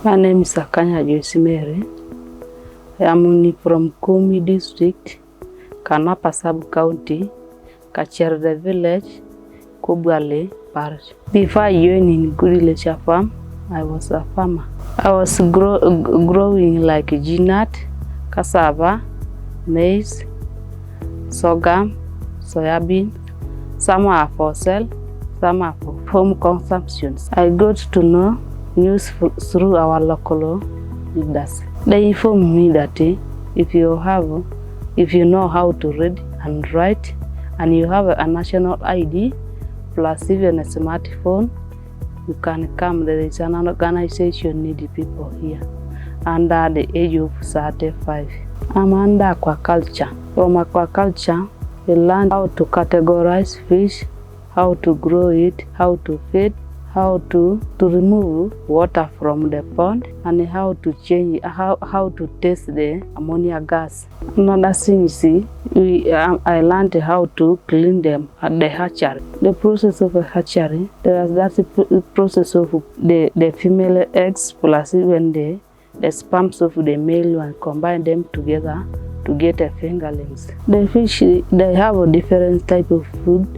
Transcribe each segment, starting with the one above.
My name is Akanya Joyce Mary. I am from Kumi District, Kanapa Sub-County, Kachere Village, Gudie parish. Before I joined in Gudie Leisure Farm, I was a farmer. I was growing like ginat, cassava, maize, sorghum, soybean. Some are for sale, some are for home consumption. I got to know news through our local leaders. They informed me that if you know how to read and write, and you have a national ID, plus even a smartphone, you can come. There is an organization needing people here under the age of 35. I'm under aquaculture. From aquaculture, we learn how to categorize fish, how to grow it, how to feed, how to remove water from the pond, and how to change, how to test the ammonia gas. Another thing is, I learned how to clean them at the hatchery. The process of a hatchery, that's the process of the female eggs plus even the sperms of the male and combine them together to get a fingerlings. The fish, they have a different type of food.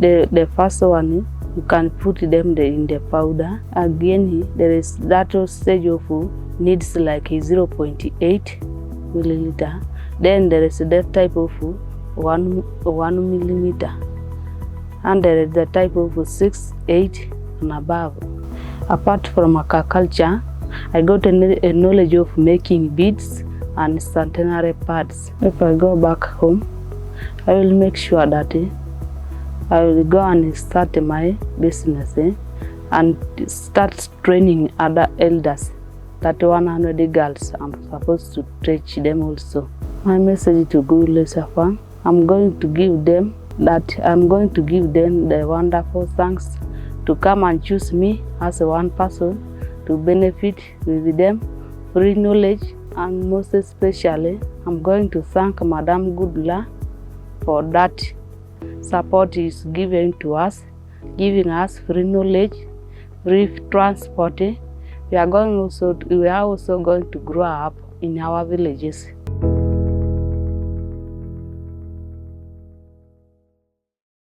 The first one, you can put them in the powder. Again, there is that stage of needs like 0.8 milliliter. Then there is that type of 1 millimeter. And there is the type of 6, 8 and above. Apart from aquaculture, I got a knowledge of making beads and centenary pads. If I go back home, I will make sure that I will go and start my business and start training other elders. That 100 girls, I'm supposed to teach them also. My message to Gudie Leisure Farm, I'm going to give them the wonderful thanks to come and choose me as one person to benefit with them, free knowledge, and most especially, I'm going to thank Madam Gudie for that support is given to us, giving us free knowledge, free transport. We are also going to grow up in our villages.